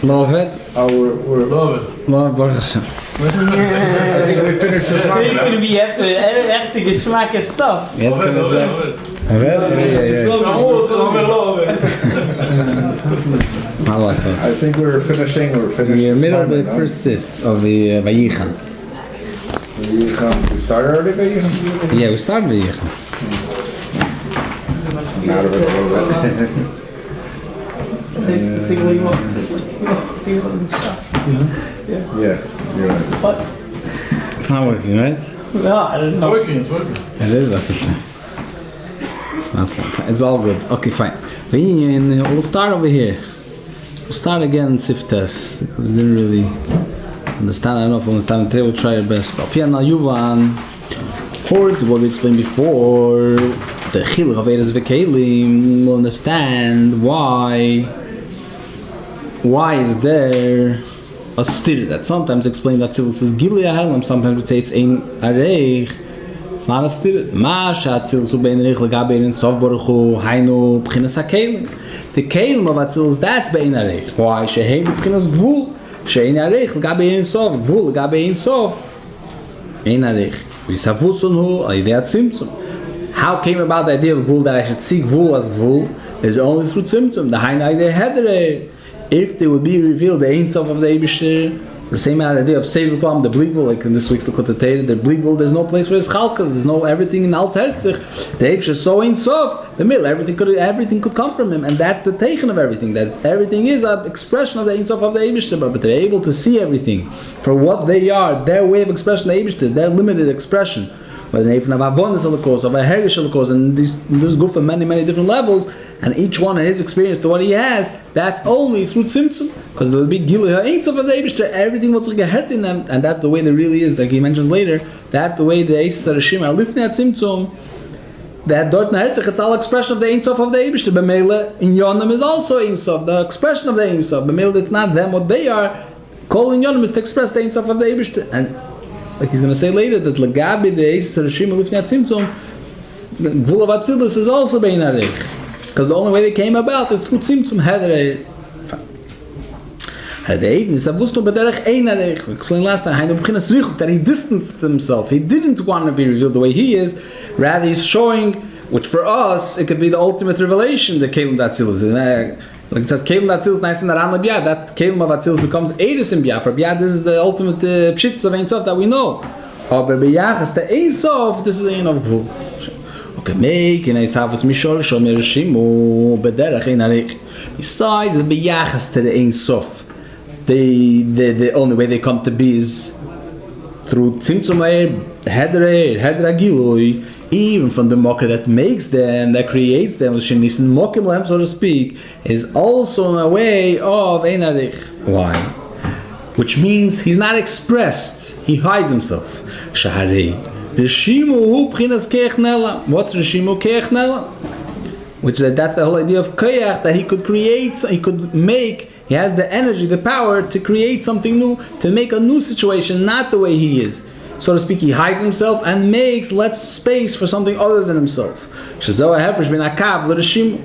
Love it. We're love it. Love Baruch Hashem. I think we finished this one. Wie hebt een echte gesmaak en stuff. Jetzt können wir sagen. I think we're finished. We're middle of the first fifth of the Vayichan. We started already, Vayichan? Yeah, we started Vayichan. I'm out of it a little bit. Yeah, you're right. It's not working, right? No, I don't know. It's working. It is actually. It's not fun. It's all good. Okay, fine. We'll start over here. We'll start again Siftes. We didn't really understand. I don't know if we'll understand today. We'll try our best. Up here now, Yuvan. Hort, what we explained before. The Chiluk of Eiras V'Kelim. We'll understand why is there a stir that sometimes explain that Tzilus is Gilui HaHelam, sometimes we say it's Ein Areich. It's not a stir. Masha Tzilus Ubein Reich L'Gabe Ein Sof Baruch Hu Hainu B'chinas HaKelim. The Kelim of Tzilus, that's Bein Areich. Why? Sheheim B'chinas Gvul. She'ein Areich L'Gabe Ein Sof. Gvul L'Gabe Ein Sof. Ein Areich. V'Savusun Hu Al-Yidei HaTzimtzum. How came about the idea of Gvul that I should see Gvul as Gvul? Is only through Tzimtzum. The Hainu Al-Yidei Hedrei. If they would be revealed, the Ein Sof of the Eibishter, the same idea of Sefer Klam, the Blikvul, like in this week's Likkutei Torah, the Blikvul, there's no place for his Chalkas, there's no everything in Alt Herzich. The Eibishter is so Ein Sof, the middle, everything could come from him, and that's the Teichen of everything, that everything is an expression of the Ein Sof of the Eibishter, but they're able to see everything for what they are, their way of expression of the Eibishter, their limited expression. Whether an Eifan of Avonis Holocaust, of a Herish Holocaust, and this group of many, many different levels, and each one of his experience to what he has, that's only through Tzimtzum. Because there will be Gilui HaEin Sof of the Eibishter, everything what's like a heart in them, and that's the way there really is, like he mentions later, that's the way the Eises HaRashim are lifting at Tzimtzum, that dort Neherzich, it's all expression of the Ein Sof of the Eibishter. B'meile, in Yonim is also Ein Sof, the expression of the Ein Sof. B'meile, it's not them, what they are. Kol in Yonim is to express the Ein Sof of the Eibishter. And like he's going to say later, that L'gabi, the Eises HaRashim are lifting at Tzimtzum, Gvul of Atzilus is also Bein Areich. Because the only way they came about is through Tzimtzum Hedrei. We explained last time that he distanced himself. He didn't want to be revealed the way he is. Rather, he's showing, which for us, it could be the ultimate revelation, the Kelim Datzilus. Like it says, Kelim Datzilus nice in the Ran Biyad. That Kelim of Atzilus becomes Eiris in Biyad. For Biyad, this is the ultimate pshitz of Ein Sof that we know. But Biyad, the Ein Sof, this is Ein of Gvul. Besides the biyachas to the Ein Sof, the only way they come to be is through Tzimtzum Hedrei Gilui, even from the mocker that makes them, that creates them, so to speak, is also a way of Ein Arich. Why? Which means he's not expressed, he hides himself. Shaharei Rishimu hu b'chinas keach nela. What's Rishimu keach nela? Which that's the whole idea of keach, that he could create, he could make, he has the energy, the power to create something new, to make a new situation, not the way he is. So to speak, he hides himself and lets space for something other than himself. Shezo ha'hefresh bin ha'kav l'Rishimu.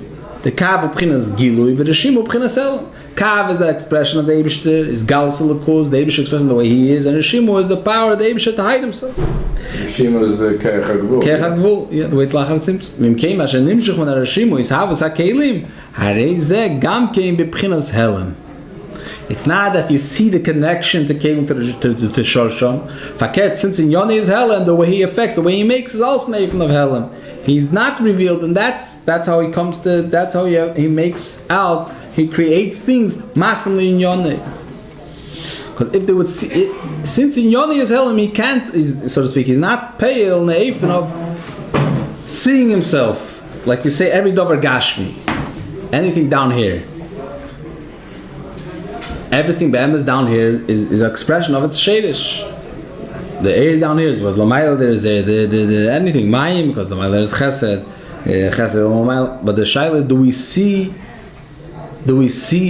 The kav hu b'chinas gilui, v'Rishimu b'chinas elam. Kav is the expression of the Eibishter, is Galus Elokus, the Eibishter expressing the way he is, and Rishimu is the power of the Eibishter to hide himself. Rishimu is the Keach HaGvul. Keach HaGvul, yeah, the way it's lachar tzimtzum. V'im keim asher nimshich when Rishimu is havas ha'kelim, harei zeh gam keim b'pchinas helam. It's not that you see the connection to kelim to Shorshon. Fakert, since in Yoni is helam, the way he affects, the way he makes is also neifin of helam. He's not revealed, and that's how he comes to, that's how he makes out. He creates things massively in Yoneh. Because if they would see it, since in Yoneh is Helam, he can't, so to speak, he's not pale, neifin of seeing himself. Like we say, every dover gashmi, anything down here. Everything be'emes down here is an expression of its shadish. The air down here is because Lamayla there is there, the anything Mayim, because Lamayla is Chesed, Chesed, but the Shaila is, do we see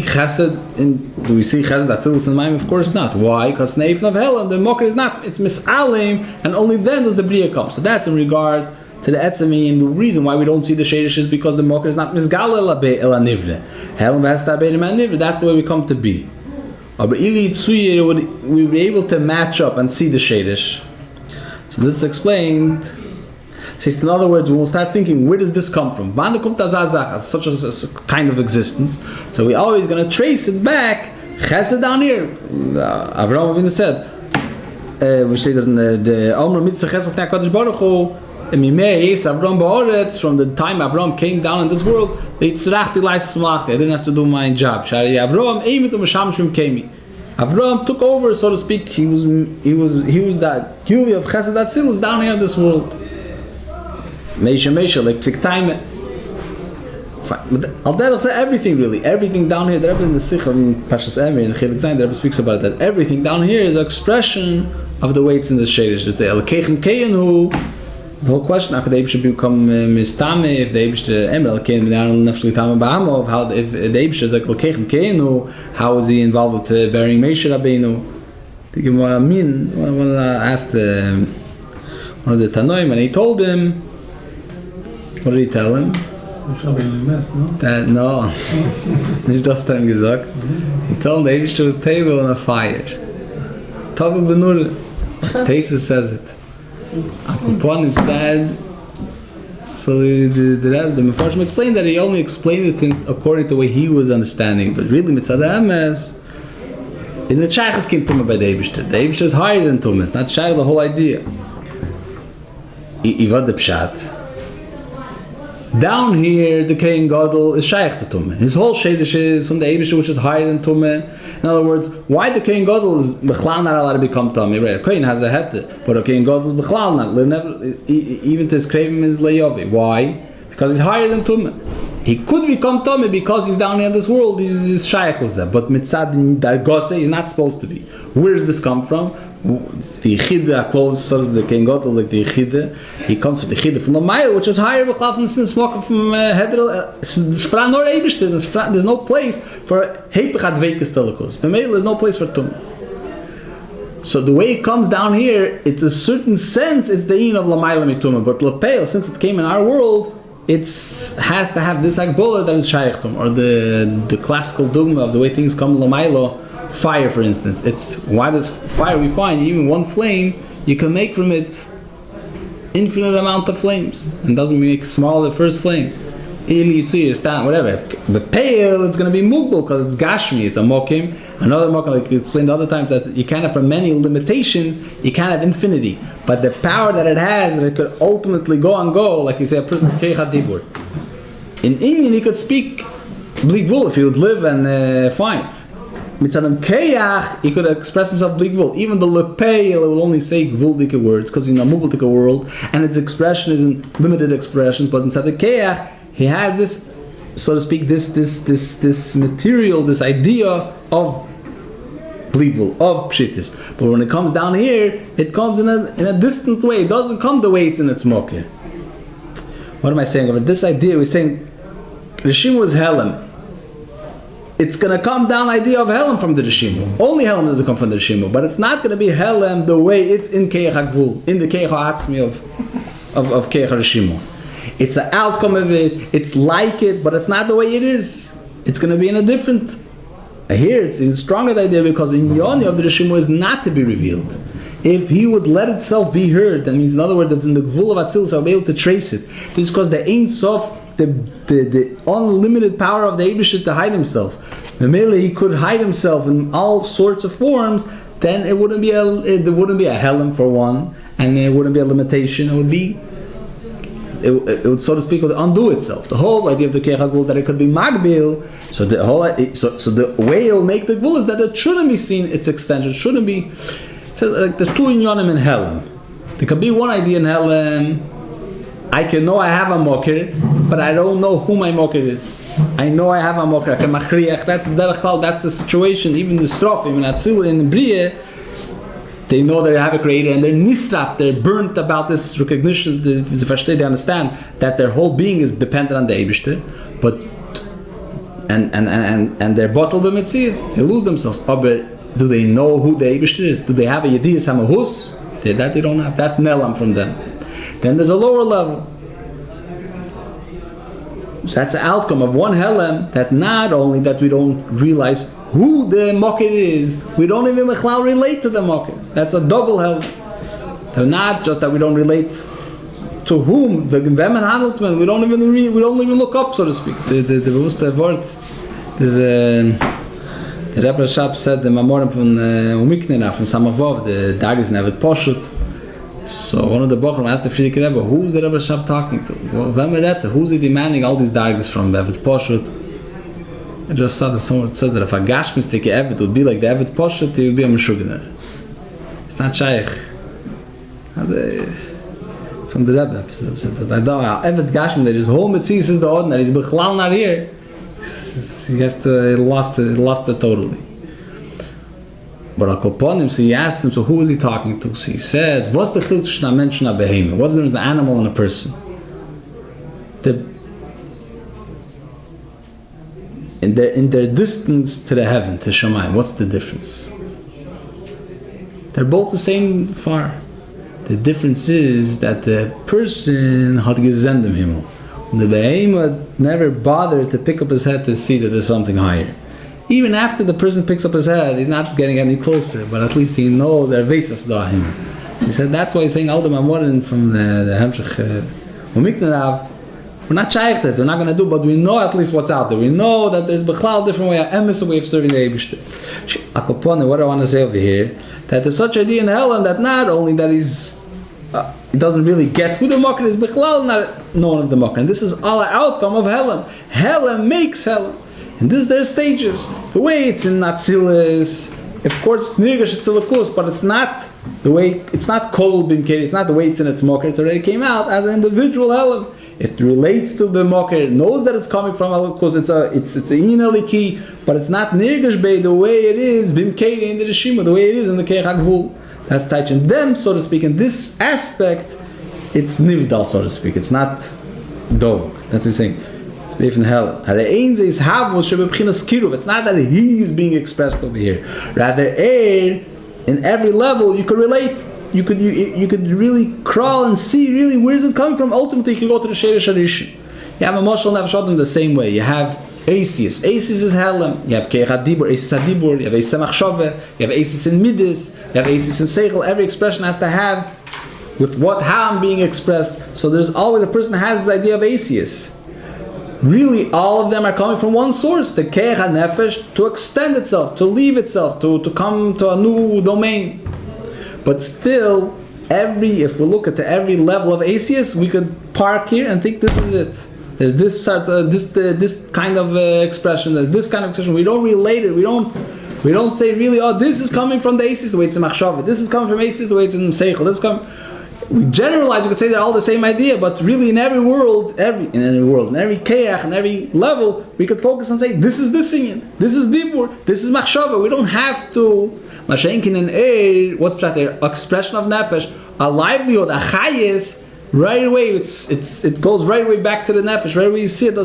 Chesed Atzilus and Mayim? Of course not. Why? Because Neifin of Helam, the Mocker is not. It's Misalim, and only then does the Bria come. So that's in regard to the etzemi, and the reason why we don't see the shadish is because the mocker is not misgal el nivre. Helam v'hasta bein nivre. That's the way we come to be. But ili tzuye we were able to match up and see the shadish. So this is explained. So in other words, we will start thinking, where does this come from? Wann kommt das as such a kind of existence? So we're always going to trace it back. Chesed down here. Avraham Avinu said, we say that the Omra Mitzvah Chesed T'nei HaKadosh Baruch Hu, from the time Avraham came down in this world, I didn't have to do my job. Avraham took over, so to speak. He was that Gili of Chesed Atzilus down here in this world. Meisha, like Psik Taime. I'll say everything really. Everything down here, the Rebbe in the Sikh of Pashas Emir in Chilik Zayin, the Rebbe speaks about that. Everything down here is an expression of the weights in the Shadish. It's El Keichem Keinu. The whole question, how could the Eibush become Mistame if the Eibush Emir El Kein B'nei Nefesh L'Tama B'Hamov? How if the Eibush is like El Keichem Keinu, how is he involved with bearing Meisha Rabbeinu? The Gemara Min, when I asked one of the Tanoim, and he told him, what did he tell him? That no, nicht das dann gesagt. He told him the Eibush was table on a fire. Tavu Benur, Taisus says it. Upon his bad. So the Mefarshim explained that he only explained it according to the way he was understanding. But really, Mitzad HaEmes, in the Shaykhs came Tumah by the Eibush. The Eibush is higher than Tumah. It's not Shaykh, the whole idea. Ivad the Pshat. Down here, the Kohen Gadol is Shaykh to Tumah. His whole Shadish is from the Eibush, which is higher than Tumah. In other words, why the Kohen Gadol is Bechlal not allowed to become Tumah? Right? Kohen has a heter, but a Kohen Gadol is Bechlal not. Even to his craving is Le'yovi. Why? Because he's higher than Tumah. He could become Tumah because he's down here in this world. He's Shaykh L'zeh. But Mitzad Dargose, he's not supposed to be. Where does this come from? The Yichida, close sort of the Kohen Gadol, like the Yichida. He comes with the Yichida from the Mile, which is higher from the smoke from Hedrel. There's no place for Heipechat Veikes Telekos. There's no place for Tumah. So the way it comes down here, it's a certain sense, it's the Ein of Lamayla Mitumah. But Lepeil, since it came in our world, it has to have this Agbola that is Shaykhtum, or the classical dogma of the way things come Lamayla. Fire, for instance, it's why does fire we find even one flame you can make from it infinite amount of flames and doesn't make smaller the first flame. Whatever. But pale, it's going to be mugbal because it's gashmi, it's a mokim. Another mokim, like you explained the other times, that you can't have for many limitations, you can't have infinity. But the power that it has, that it could ultimately go and go, like you say, a person's keichat dibur. In Indian, he could speak blikvul if he would live and fine. Mitzadam Keyach, he could express himself big gvul. Even the Lepeil will only say gvuldike words because he's in a mugultika world and its expression isn't limited expressions. But inside the Keyach, he had this, so to speak, this material, this idea of bligvul, of pshittis. But when it comes down here, it comes in a distant way. It doesn't come the way it's in its mokir. What am I saying over this idea? We're saying Rishimu is Helen. It's going to come down idea of Helem from the Rishimu. Only Helem doesn't come from the Rishimu, but it's not going to be Helem the way it's in Keich HaGvul, in the Keich HaAtzmi of Keich HaRishimu. It's an outcome of it, it's like it, but it's not the way it is. It's going to be in a different. Here it's in stronger the idea because the Yoni of the Rishimu is not to be revealed. If he would let itself be heard, that means in other words that in the Gvul of Atzilus I'll be able to trace it. This is because the Ein Sof, the unlimited power of the Eibush to hide himself. Memele, he could hide himself in all sorts of forms. Then there wouldn't be a Helem for one, and it wouldn't be a limitation. It would so to speak undo itself. The whole idea of the Keich HaGvul that it could be Magbil. So the way it'll make the Gvul is that it shouldn't be seen its extension. It shouldn't be. So like there's two inyanim in Helem. There could be one idea in Helem. I can know I have a mocker, but I don't know who my mocker is. I know I have a mocker. I can machriach. That's the situation. Even the Srofim in Atzil in Bria, they know they have a creator, and they're nisraf. They're burnt about this recognition. They understand that their whole being is dependent on the Eibishter, but and they're bottled by mitzias. They lose themselves. But do they know who the Eibishter is? Do they have a yediyas hamahus? That they don't have. That's nelam from them. Then there's a lower level. So that's the outcome of one Helem, that not only that we don't realize who the Mocker is, we don't even relate to the Mocker. That's a double Helem. Not just that we don't relate to whom the Vemen Handeltman, we don't even look up, so to speak. The word is the Rebbe Rashab said the Mamorim from Umiknena, from Samavov, the Dargis never Poshut. So one of the Bochum asked the Friedrich Rebbe, who's the Rebbe Rashab talking to? Well, who's he demanding all these Dargis from Evet Poshut? I just saw that someone says that if a Gashmis take Evet would be like the Evet Poshut, he would be a Meshuggah. It's not Shaykh. From the Rebbe, I don't know. Evet Gashmis, that his whole Metzies is the ordinary. He's Bechlal not here. He lost it totally. But Akoponim, so he asked him, so who is he talking to? So he said, what's the chiluk shna mention a behemoth? What's the difference between an animal and a person? In their distance to the heaven, to Shamayim, what's the difference? They're both the same far. The difference is that the person had gesendem himmel. The behemoth never bothered to pick up his head to see that there's something higher. Even after the person picks up his head, he's not getting any closer, but at least he knows that Vesas Dahim. He said that's why he's saying Aldam Amorin from the Hemshech Umiknerav. We're not shaykh that, we're not going to do, but we know at least what's out there. We know that there's Bechlal different way, a way of serving the Eibishter. Akopone, what I want to say over here, that there's such idea in Helen that not only that he doesn't really get who the Mocker is, Bechlal not known of the Mocker. And this is all an outcome of Helen. Helen makes Helen. And this their stages. The way it's in Atzilus, of course it's Nirgash Tzilakus, but it's not the way, it's not Kol Bimkeri, it's not the way it's in its Mocker. It already came out as an individual Helen. It relates to the Mocker, it knows that it's coming from Elokus, it's a Yin Eliki, but it's not Nirgash Bey the way it is Bimkeri in the Rishima, the way it is in the Keich HaGvul. That's touching them, so to speak. In this aspect, it's Nivdal, so to speak. It's not Dog. That's what he's saying. It's Beif in hell. It's not that he is being expressed over here. Rather, in every level, you could relate. You could really crawl and see really where is it coming from. Ultimately, you can go to the Sheirish Harish. You have a Moshel Nefesh the same way. You have Asis. Asis is Helem. You have Keich HaDibur, Asis HaDibur. You have Asis HaMachshove. You have Asis in Midis. You have Asis in Seichel. Every expression has to have with how I'm being expressed. So there's always a person that has the idea of Asis. Really, all of them are coming from one source, the Keich HaNefesh, to extend itself, to leave itself, to come to a new domain. But still, if we look at every level of Asis, we could park here and think this is it. There's this kind of expression. There's this kind of expression. We don't relate it. We don't say really. Oh, this is coming from the Asis the way it's in Machshava. This is coming from Asis the way it's in Seichel. This is coming. We generalize. We could say they're all the same idea, but really in every keach, in every level, we could focus and say this is this inyan, this is dibur, this is Machshava. We don't have to. Mashenkin in what's there? Expression of nefesh, a livelihood, a chayis. Right away, it goes right away back to the nefesh. Right away, you see it.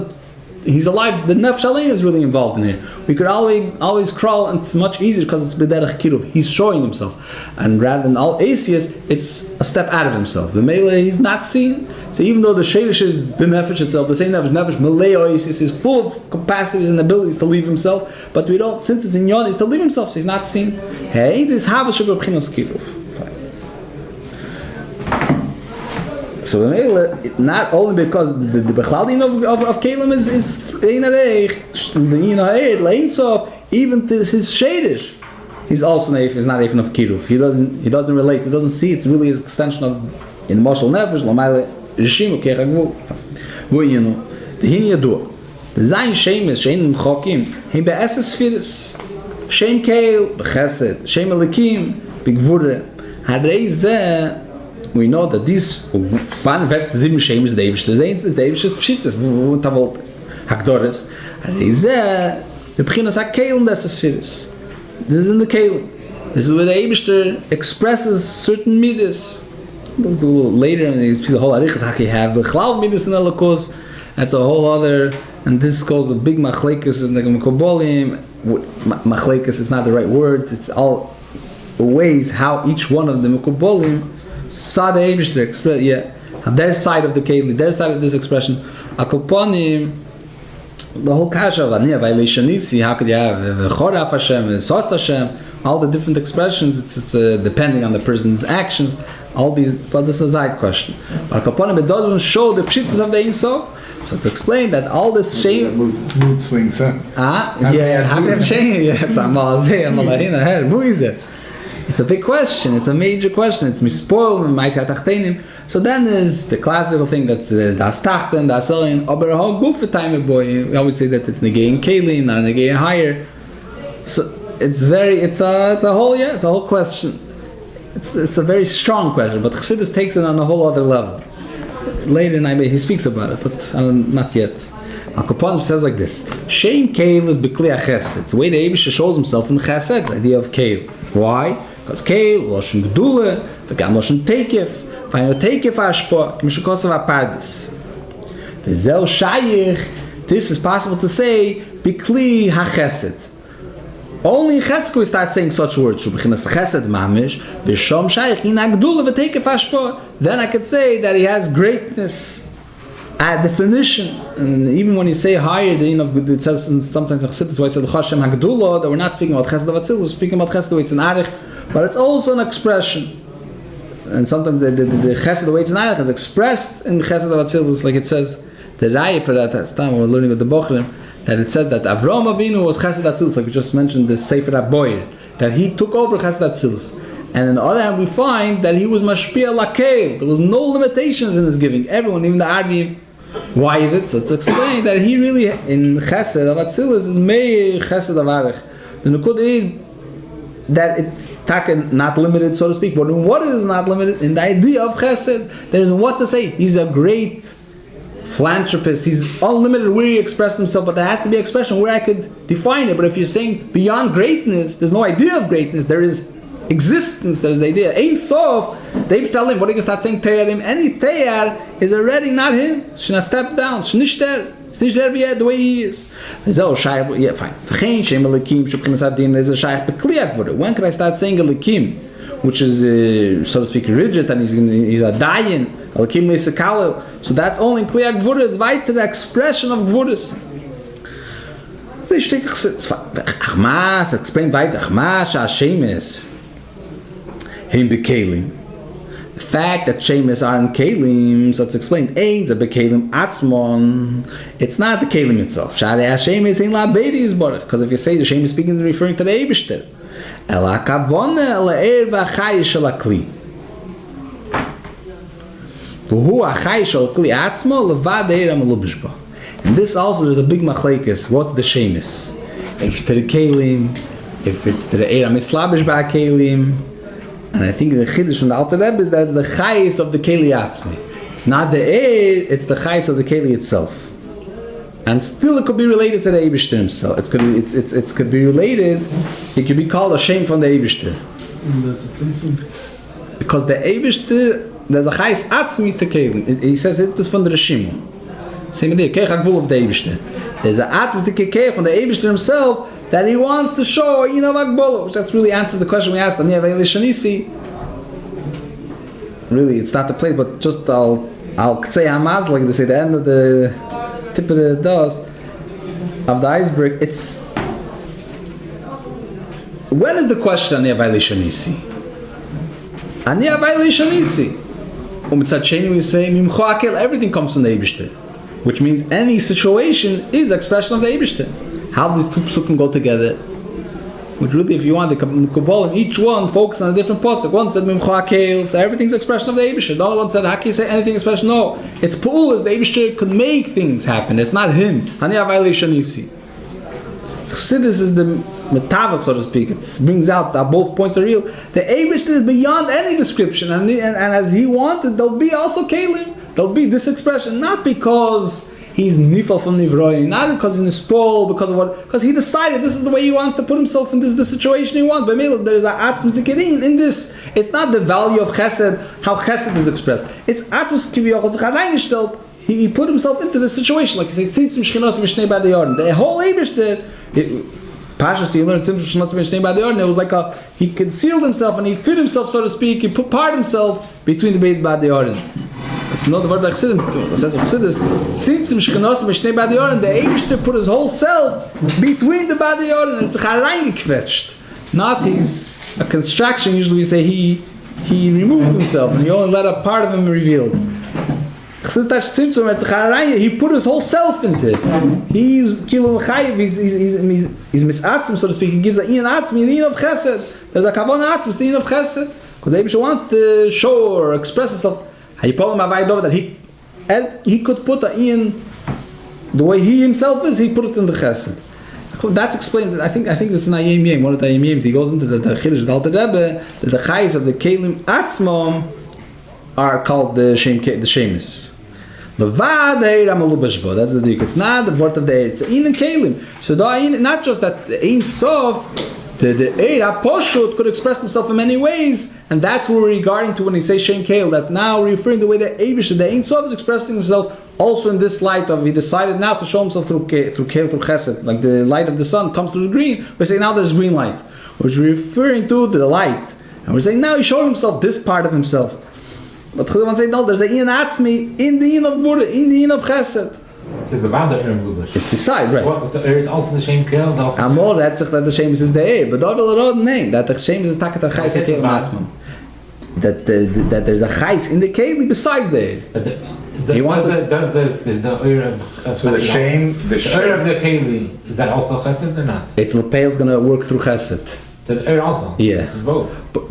He's alive. The nefesh alin is really involved in here. We could always crawl, and it's much easier because it's b'derech kiruv. He's showing himself, and rather than all asias, it's a step out of himself. The melee he's not seen. So even though the sheidish is the nefesh itself, the same nefesh meleo asias is full of capacities and abilities to leave himself, but we don't. Since it's in yon, he's to leave himself. So he's not seen. Hey, this havash b'chinas kiruv. So not only because the Bechlaudin of Kalim is Ein Areich, the Yin Ha'er, Lein Sof, even to his Shadish, he's also is not even of Kiruv. He doesn't relate. He doesn't see. It's really an extension of in Moshel Nefesh, Lamayle Rishim, Keich HaGvul. V'yinu the Hin Yadu, the Zayin Shemes Shein Chokim, Hin Be'eses Firis, Shem Keil B'Chesed, Shem Elikim B'Gvure. Harei Zeh. We know that this one wird sieben Shemes Davish. The Zayin is Davish's Pshitas. Tavol Hakdores. Harei Zeh the B'chinas HaKeil and Eses Firis. This is in the Keil. This is where the Eibishter expresses certain midas. That's a little later in these whole arichas haki have bechlal midas in Elokos. That's a whole other, and this goes a big machlekes in the Mekobolim. Machlekes is not the right word. It's all ways how each one of the Mekobolim saw the Eibishter express. Yeah, their side of the Keili, their side of this expression. Akoponim the whole kasha of Aniya violation Nisi, how could you have Choraf Hashem, Sos Hashem, all the different expressions, it's depending on the person's actions, all these, but this is a side question. But Kaponim, it doesn't show the pshitus of the Ein Sof, so it's explained that all this shame... Mood swings, huh? How can you have shame? Who is it? It's a big question, it's a major question, it's mispoil, Maisei Tachtenim. So then there's the classical thing that there's Das Tachten, Das Elin, aber a whole group for time boy. We always say that it's negating Kalim, not negating higher. So it's a whole question. It's a very strong question, but Chassidus takes it on a whole other level. Later in he speaks about it, but not yet. Al-Kaponim says like this: Shame Kail is B'Kli HaChesed. The way the Eibusha shows himself in Chesed, the idea of Kail. Why? Because Kail, Loshen Gdule, the Gam Loshen Teikef, Final Teikef Ashpa, K'mishukosav HaPardis. V'zeu Shayich, this is possible to say, B'Kli HaChesed. Only in Chesed we start saying such words. Shubchinas Chesed Mamish, V'shom Shayich, In HaGdule V'Teikef Ashpa. Then I could say that he has greatness. A definition, and even when you say higher, it says sometimes in Chassidus, why I said Hashem Hagdula, that we're not speaking about Chesed Avatzilus, we're speaking about Chesed, it's an Arich, but it's also an expression. And sometimes the Chesed, the way it's an Arich, is expressed in Chesed Avatzilus, like it says, the Raya for that time we're learning with the Bochrim, that it said that Avram Avinu was Chesed Atzilus, like we just mentioned the Sefer HaBoyer, that he took over Chesed Atzilus. And on the other hand, we find that he was Mashpia Lakel. There was no limitations in his giving. Everyone, even the Arvi. Why is it? So it's explained that he really, in Chesed of Atzilus, is Meir Chesed of Arich. The Nukud is that it's not limited, so to speak. But in what is not limited? In the idea of Chesed, there's what to say. He's a great philanthropist. He's unlimited where he expresses himself, but there has to be expression where I could define it. But if you're saying beyond greatness, there's no idea of greatness. There is existence, there's the idea. Ein Sof, they tell him, what are you going to start saying Teyarim? Any Teyar is already not him. It's going to step down. It's not there. It's not there yet the way he is. Yeah, fine. There's a Shaykh Bekliak Vore. When can I start saying Elikim, which is, so to speak, rigid, and he's a Dayan, Elikim Leisekalel. So that's only in Kliak Vore. It's weiter the expression of Gvuris. So ich steht, Achmas, explain weiter, Achmas, Hashem is. Him bekalim. The fact that shemis are in kalim, so it's explained. Ein ze bekalim atzmon. It's not the kalim itself. Shari Hashem is in la beidis borach. Because if you say the Hashem is speaking, is referring to the Eibishter. Ela kavone ela erva chayish shel akli. V'hu achayish shel akli atzmo levad eira melubishba. And this also, there's a big machlekes. What's the shemis? If it's to the kalim, if it's to the eira mislabish ba kalim. And I think the Chiddush from the Alter Rebbe is that it's the chayis of the keli atzmi. It's not the air, it's the chayis of the keli itself. And still it could be related to the Eibishter himself. It could be related, it could be called a shame from the Eibishter. Because the Eibishter, there's a chayis atzmi to keli. He says it is from the Rashim. Same idea, keich hagvul of the Eibishter. There's an atzmi to keich from the Eibishter himself, that he wants to show which that's really answers the question we asked. Really, it's not the place, but just I'll say Hamaz, like they say, the end of the tip of the dust of the iceberg. It's when is the question Aniya violation Nisi? Aniya violation Nisi. We say everything comes from the Eibishter, which means any situation is expression of the Eibishter. How these two psukim go together? Which really, if you want, the Kabbalah, each one focus on a different pasuk. One said Mimcha Keil, so everything's expression of the Eibishter. The other one said, how can you say anything expression? No, it's Pa'ulas. The Eibishter could make things happen. It's not him. Haniya violation Nisi. Chassidus is the metavach, so to speak. It brings out that both points are real. The Eibishter is beyond any description, and as he wanted, there'll be also Kelim. There'll be this expression, not because he's nifal from Nivroy, not because he's nispol, because he decided this is the way he wants to put himself in, this is the situation he wants. But there's an atzmus dikerin in this. It's not the value of chesed, how chesed is expressed. It's atzmus kiviyachol tzich reingestellt. He put himself into the situation, like he said, tzimtzim shchinos mishnei b'ad yorn. The whole Eibishter, Pashas, you learned tzimtzim shchinos mishnei b'ad yorn. It was like he concealed himself and he fit himself, so to speak. He put part himself between the beit b'ad yorn. It's not the word like Chassidus. It says of Chassidus, Tzimtzum Shkenos Mishnei Badi Oren, the Eibishter put his whole self between the Badi Oren and it's reingequetscht. Not he's a construction, usually we say he removed himself and he only let a part of him revealed. He put his whole self into it. He's kilo chayiv. He's misatzim, so to speak. He gives a iyan atzmi, the iyan of chesed. There's a kavon atzmi, the iyan of chesed. Because the Rebbe wants to show or express himself. That he could put a iyan the way he himself is. He put it in the chesed. That's explained. I think it's in Ayin Bais. One of the Ayin Bais, he goes into the Chiddush of the Alter Rebbe that the chayes of the kelim atzmom are called the shemis. That's the dik. It's not the word of the Eir. It's in Kalim. So not just that the Ein Sof, the Eir HaPoshut could express himself in many ways, and that's what we're regarding to when we say Shem Kail. That now we're referring to the way that Eivish, the Ein Sof, is expressing himself also in this light of he decided now to show himself through Kail, through Chesed, like the light of the sun comes through the green. We're saying now there's green light, which we're referring to the light, and we're saying now he showed himself this part of himself. But Chiddush say no, there's a iyan atzmi in the iyan of Bura, in the iyan of Chesed. It says the bad Eir Lubush. It's beside, right? What? The Eir is also the same kills. Amor, that's that the Shemus is the Eir, but the name that the Shemus is taket chayis kelim atzmam. That there's a chayis in the kelim besides the Eir. He wants us. Does the Eir of So the Eir of the kelim, is that also Chesed or not? It's Lepel's gonna work through Chesed. The Eir also. Yeah. This is both. But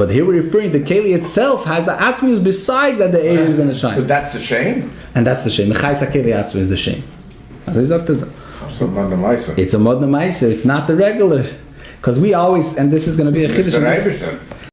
here we're referring the keli itself has an atzmius besides that the Eir is going to shine. But that's the shame? And that's the shame. The chayis keli atzmi is the shame. As I said, It's a modern meiser. it's a modern meiser. It's not the regular. Because we always, and this is going to be a chiddush.